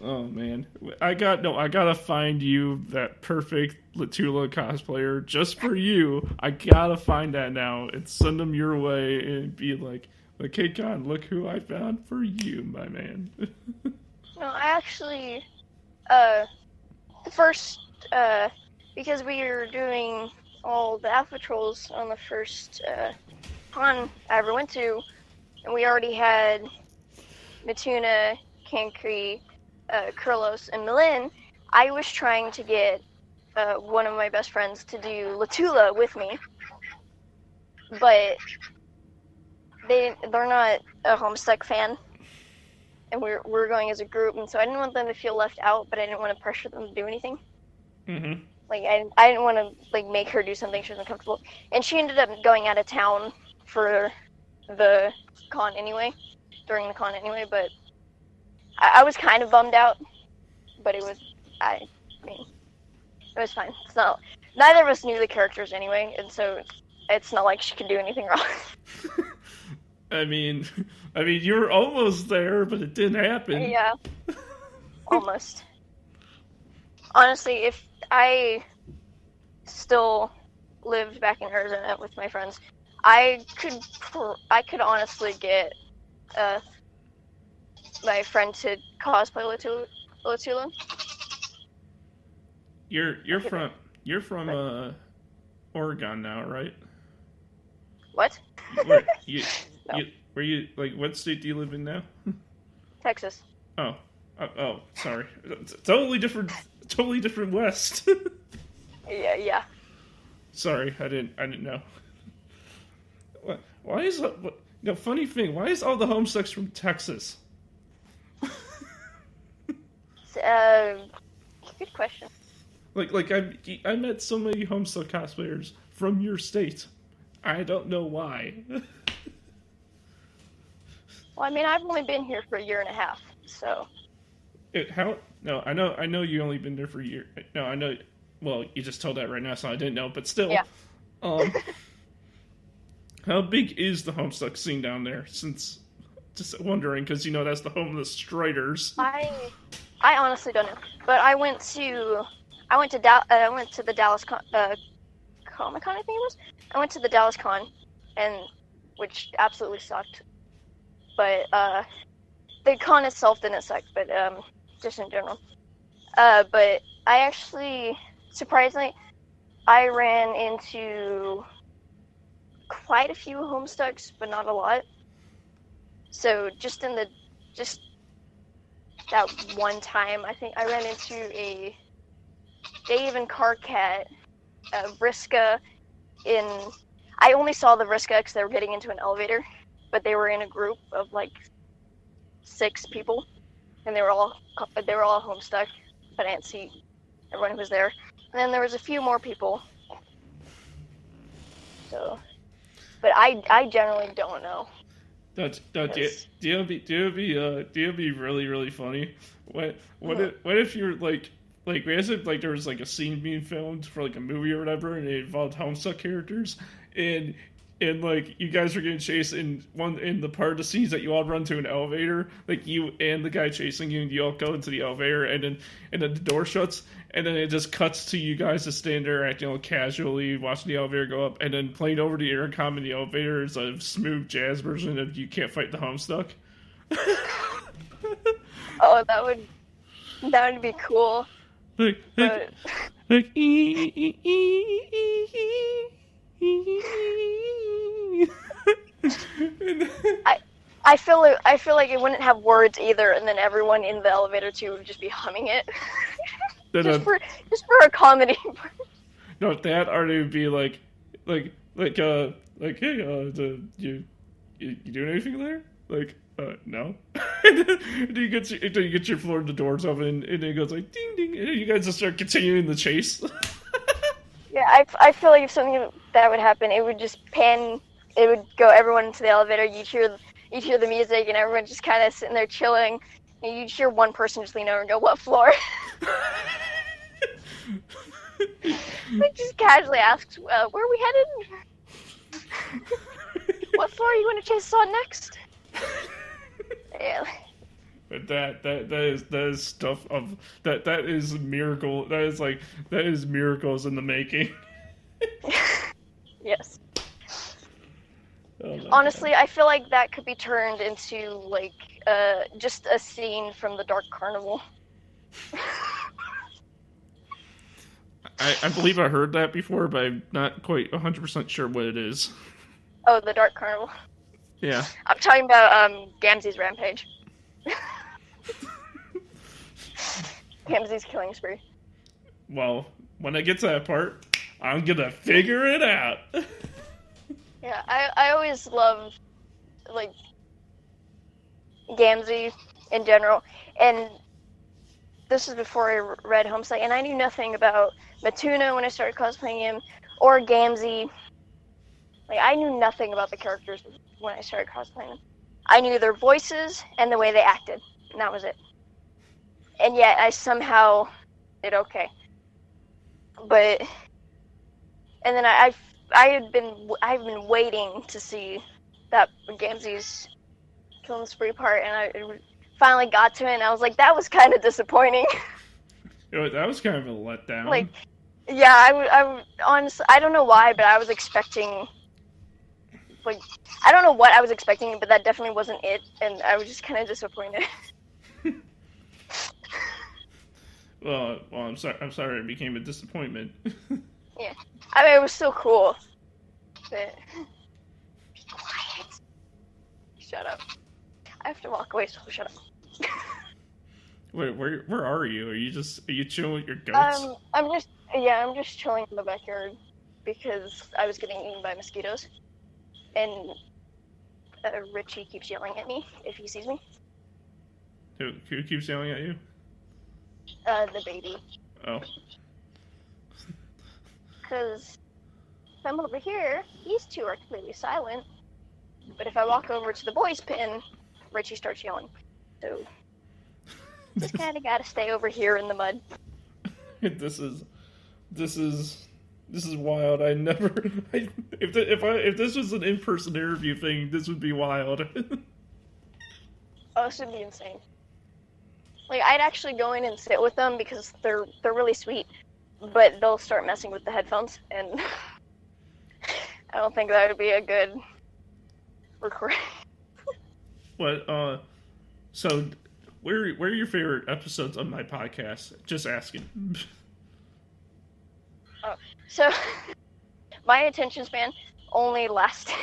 Oh man, I gotta find you that perfect Latula cosplayer just for you. I gotta find that now and send them your way and be like, okay, Con, look who I found for you, my man. No, I actually, first, because we were doing all the Alpha Trolls on the first con I ever went to, and we already had Matuna, Kankri, Kurlos, and Milin. I was trying to get one of my best friends to do Latula with me, but they're not a Homestuck fan, and we're going as a group, and so I didn't want them to feel left out, but I didn't want to pressure them to do anything. Mm-hmm. Like I didn't want to like make her do something she wasn't comfortable, and she ended up going out of town for the con anyway, during the con anyway. But I was kind of bummed out, but it was fine. It's not, neither of us knew the characters anyway, and so it's not like she could do anything wrong. I mean, you were almost there, but it didn't happen. Yeah, almost. Honestly, if I still lived back in Arizona with my friends, I could honestly get my friend to cosplay Latula. You're from Oregon now, right? What? Where No. where you like? What state do you live in now? Texas. Oh, sorry. Totally different West. Yeah. Sorry, I didn't know. Why is funny thing? Why is all the Homestucks from Texas? Good question. Like I met so many Homestuck cosplayers from your state. I don't know why. Well, I mean, I've only been here for a year and a half, so. No, I know you only been there for a year. No, I know. Well, you just told that right now, so I didn't know. But still, Yeah. How big is the Homestuck scene down there? Since just wondering, because that's the home of the Striders. I honestly don't know, but I went to the Dallas Comic Con, I think it was. I went to the Dallas Con, and which absolutely sucked. But the con itself didn't suck, but just in general. But I actually, surprisingly, I ran into quite a few Homestucks, but not a lot. So just that one time, I think I ran into a Dave and Carcat, Vriska I only saw the Vriska because they were getting into an elevator, but they were in a group of like 6 people, and they were all Homestuck, but I didn't see everyone who was there. And then there was a few more people. So, but I generally don't know. It'd be really, really funny. What if you're like as if like there was like a scene being filmed for like a movie or whatever, and it involved Homestuck characters, and like you guys were getting chased in the part of the scenes that you all run to an elevator, like you and the guy chasing you, and you all go into the elevator, and then the door shuts, and then it just cuts to you guys just standing there acting all casually, watching the elevator go up, and then playing over the intercom in the elevator is a smooth jazz version of "You Can't Fight the Homestuck." Oh, that would be cool. Like, I feel like it wouldn't have words either, and then everyone in the elevator too would just be humming it, just for a comedy. No, that or it would be like, hey, you doing anything there? Like, no. And you get your floor, the doors open, and it goes like ding ding, and then you guys just start continuing the chase. Yeah, I feel like if something that would happen, it would just pan. It would go everyone into the elevator. You'd hear the music, and everyone just kind of sitting there chilling. And you'd hear one person just lean over and go, "What floor?" Like just casually asks, "Where are we headed? What floor are you going to chase us on next?" Yeah. But that is stuff of that is miracle. That is miracles in the making. Yes. Oh honestly, God. I feel like that could be turned into like just a scene from the Dark Carnival. I believe I heard that before, but I'm not quite 100% sure what it is. Oh, the Dark Carnival. Yeah. I'm talking about Gamzee's rampage. Gamzee's killing spree. Well, when I get to that part, I'm gonna figure it out. Yeah, I always love like Gamzee in general, and this is before I read Homestuck, and I knew nothing about Matuna when I started cosplaying him, or Gamzee. Like, I knew nothing about the characters when I started cosplaying them. I knew their voices and the way they acted, and that was it. And yet, I somehow did okay. But, and then I've been waiting to see that Gamzee's killing spree part, and I finally got to it, and I was like, that was kind of disappointing. That was kind of a letdown. Like, yeah, I honestly, I don't know why, but I was expecting, like, I don't know what I was expecting, but that definitely wasn't it, and I was just kind of disappointed. Well, I'm sorry it became a disappointment. Yeah, I mean, it was still cool, but be quiet. Shut up. I have to walk away, so shut up. Wait, where are you? Are you chilling with your goats? I'm just chilling in the backyard because I was getting eaten by mosquitoes, and Richie keeps yelling at me if he sees me. Who keeps yelling at you? The baby. Oh. Because if I'm over here, these two are completely silent. But if I walk over to the boys' pen, Richie starts yelling. So just kind of got to stay over here in the mud. This is This is wild. I never. If this was an in-person interview thing, this would be wild. Oh, this would be insane. Like, I'd actually go in and sit with them because they're really sweet, but they'll start messing with the headphones, and I don't think that would be a good recording. What? So, where are your favorite episodes of my podcast? Just asking. Oh, so my attention span only lasted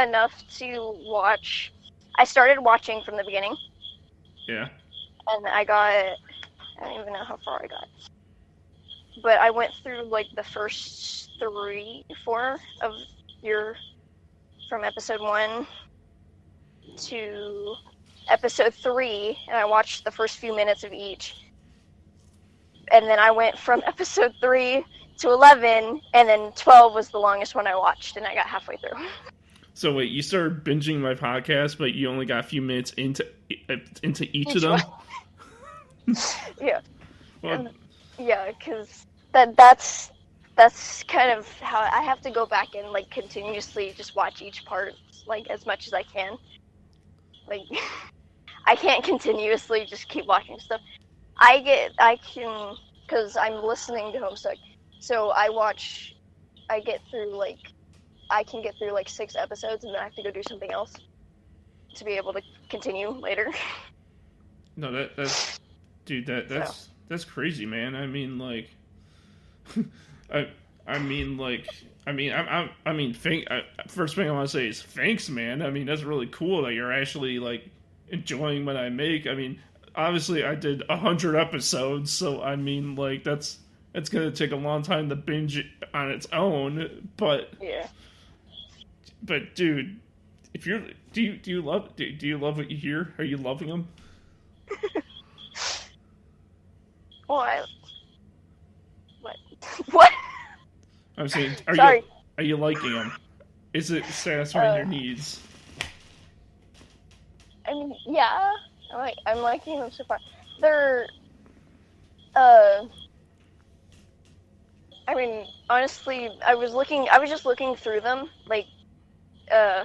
enough to watch. I started watching from the beginning. Yeah. And I don't even know how far I got. But I went through, like, the first 4 of from episode 1 to episode 3, and I watched the first few minutes of each. And then I went from episode 3 to 11, and then 12 was the longest one I watched, and I got halfway through. So wait, you started binging my podcast, but you only got a few minutes into each of them? Yeah. Well, yeah, because that's kind of how I have to go back and, like, continuously just watch each part, like, as much as I can. Like, I can't continuously just keep watching stuff. I can, because I'm listening to Homestuck, so I can get through, like, 6 episodes, and then I have to go do something else to be able to continue later. No, that's crazy, man. I mean, like, first thing I want to say is thanks, man. I mean, that's really cool that you're actually, like, enjoying what I make. I mean, obviously I did 100 episodes, so I mean, like, that's gonna take a long time to binge it on its own, but Yeah. But dude, if you're do you love what you hear? Are you loving them? Well, what? I'm saying, Sorry. Are you liking them? Is it satisfying your needs? I mean, yeah, I'm liking them so far. They're, I mean, honestly, I was just looking through them, like, I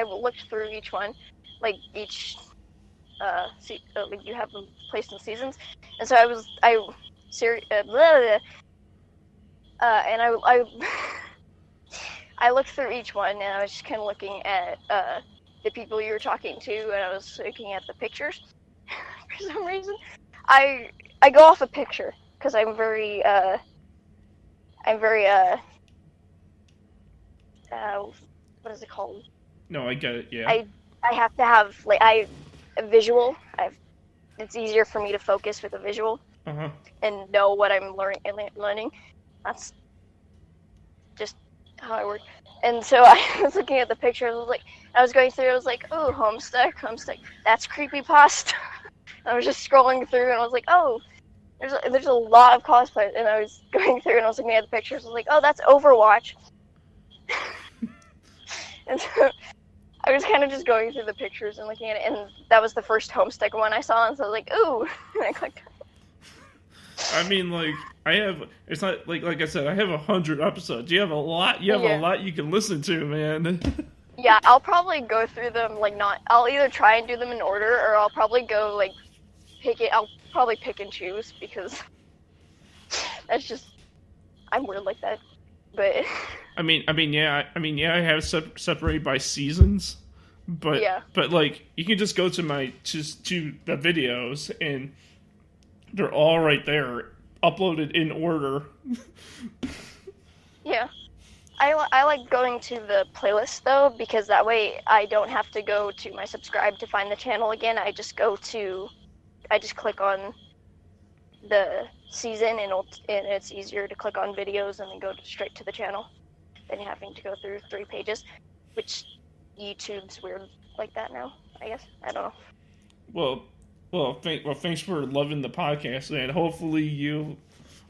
looked through each one, like, each, like, you have them placed in seasons, and so and I looked through each one, and I was just kind of looking at, the people you were talking to, and I was looking at the pictures. For some reason, I go off a picture because I'm very what is it called? No, I get it. Yeah. I have to have, like, a visual. It's easier for me to focus with a visual and know what I'm learning. That's just how I work. And so I was looking at the pictures. I was going through. I was like, "Oh, Homestuck. That's creepypasta." I was just scrolling through, and I was like, "Oh, there's a lot of cosplay." And I was going through, and I was looking at the pictures. I was like, "Oh, that's Overwatch." And so I was kind of just going through the pictures and looking at it, and that was the first Homestuck one I saw, and so I was like, "Ooh!" And I clicked. I mean, like, it's not, like I said, I have 100 episodes. You have a lot you can listen to, man. Yeah, I'll probably go through them, I'll either try and do them in order, or I'll probably go, like, I'll probably pick and choose, because that's just, I'm weird like that, but... I have separated by seasons, but, yeah. But, like, you can just go to the videos, and they're all right there, uploaded in order. Yeah. I like going to the playlist, though, because that way I don't have to go to my subscribe to find the channel again. I just click on the season, and it's easier to click on videos and then go straight to the channel than having to go through 3 pages, which YouTube's weird like that now, I guess. I don't know. Well, thanks for loving the podcast, and hopefully you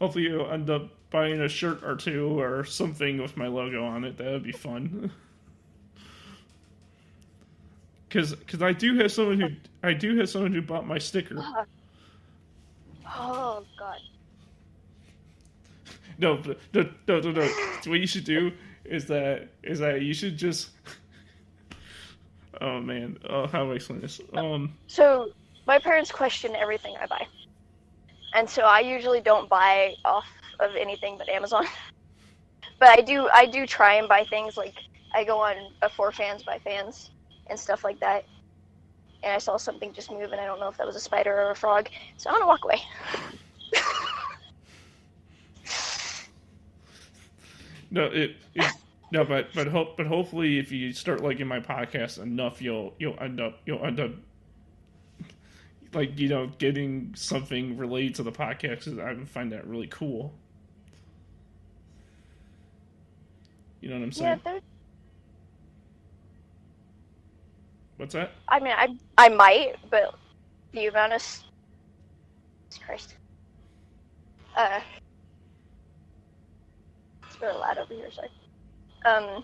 end up buying a shirt or 2 or something with my logo on it. That would be fun. Because I do have someone who bought my sticker. Oh God. no, no, no, no, no. So what you should do is that you should just. Oh man, how do I explain this? So my parents question everything I buy, and so I usually don't buy off of anything but Amazon. But I do try and buy things, like I go on a For Fans by Fans and stuff like that. And I saw something just move, and I don't know if that was a spider or a frog, so I'm gonna walk away. No, but hopefully, if you start liking my podcast enough, you'll end up like, you know, getting something related to the podcast. 'Cause I find that really cool. You know what I'm saying? Yeah, What's that? I mean, I might, but be honest. Jesus Christ. It's really loud over here, sorry. I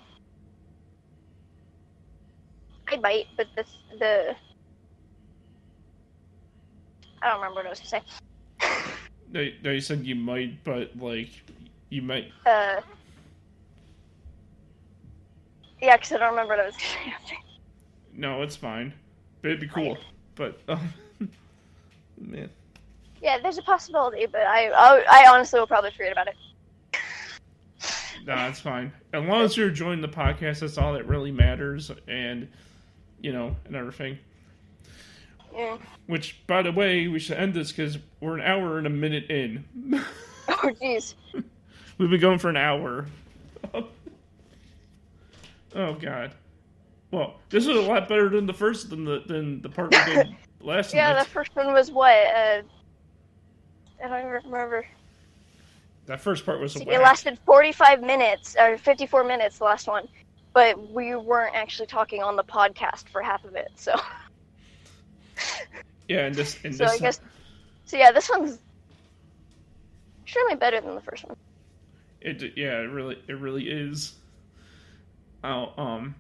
might, but I don't remember what I was gonna say. No, you said you might, but like, you might. Yeah, because I don't remember what I was gonna say. No, it's fine. But it'd be cool. But, man. Yeah, there's a possibility, but I honestly will probably forget about it. No, that's fine. As long as you're enjoying the podcast, that's all that really matters, and, you know, and everything. Yeah. Which, by the way, we should end this because we're an hour and a minute in. Oh, jeez. We've been going for an hour. Oh, God. Well, this was a lot better than the part we did last night. Yeah, the first one was what? I don't even remember. That first part was It lasted 45 minutes, or 54 minutes, the last one. But we weren't actually talking on the podcast for half of it, so... Yeah, So yeah, this one's surely better than the first one. It really is. I'll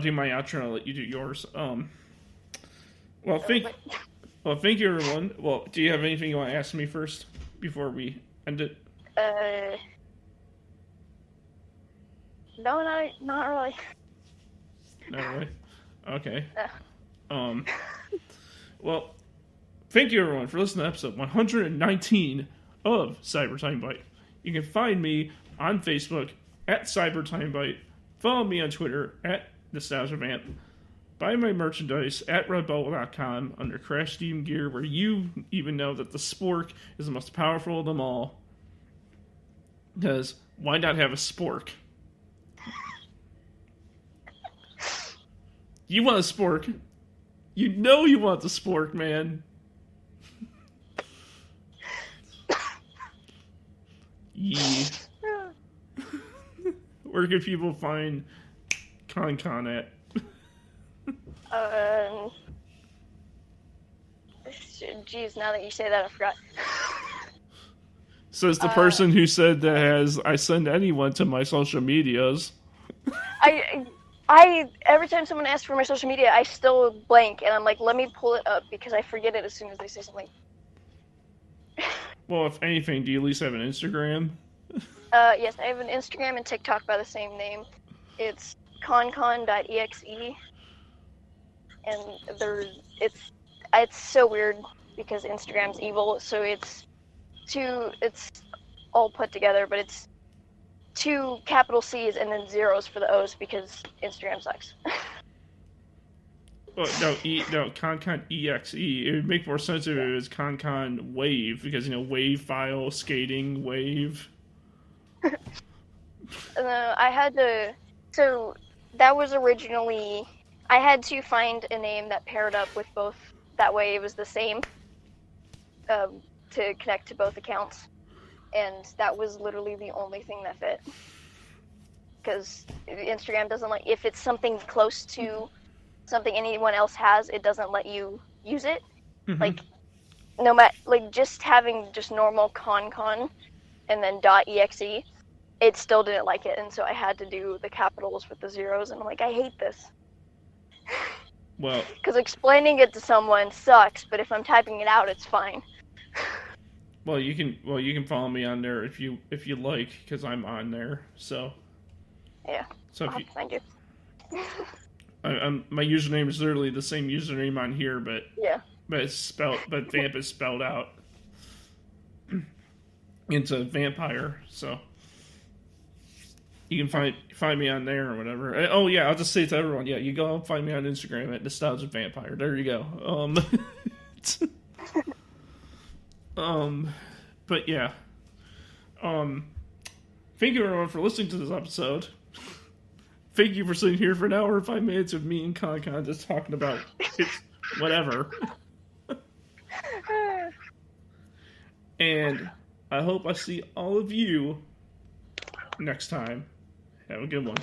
do my outro and I'll let you do yours. Thank you, everyone. Well, do you have anything you want to ask me first before we end it? No, not really. Not really? Okay. Well, thank you, everyone, for listening to episode 119 of Cyber Timebite. You can find me on Facebook at Cyber Timebite. Follow me on Twitter at NostalgiaVamp. Buy my merchandise at redbubble.com under Crash Team Gear, where you even know that the spork is the most powerful of them all. Because why not have a spork? You want a spork. You know you want the spork, man. Yeah. Where can people find Con at? Geez, now that you say that, I forgot. Says the person who said that I send anyone to my social medias. I every time someone asks for my social media, I still blank, and I'm like, let me pull it up, because I forget it as soon as they say something. Well, if anything, do you at least have an Instagram? Yes, I have an Instagram and TikTok by the same name. It's concon.exe, and it's so weird because Instagram's evil, so it's all put together, but it's 2 capital C's and then zeros for the O's because Instagram sucks. Well, no, ConCon EXE. It would make more sense if it was ConCon Wave, because, you know, wave file, skating, wave. So that was originally, I had to find a name that paired up with both, that way it was the same, to connect to both accounts. And that was literally the only thing that fit. Because Instagram doesn't like, if it's something close to something anyone else has, it doesn't let you use it. Mm-hmm. Like, no matter, like, just having just normal con and then .exe, it still didn't like it, and so I had to do the capitals with the zeros, and I'm like, I hate this. Well, because explaining it to someone sucks, but if I'm typing it out, it's fine. you can follow me on there if you like, because I'm on there. So yeah, so I'll have to find you. my username is literally the same username on here, but Yeah, but Vamp is spelled out into vampire. So you can find me on there or whatever. Oh yeah, I'll just say to everyone, yeah, you go find me on Instagram at Nostalgia Vampire. There you go. But yeah. Thank you everyone for listening to this episode. Thank you for sitting here for an hour and 5 minutes of me and Con just talking about whatever. And I hope I see all of you next time. Have a good one.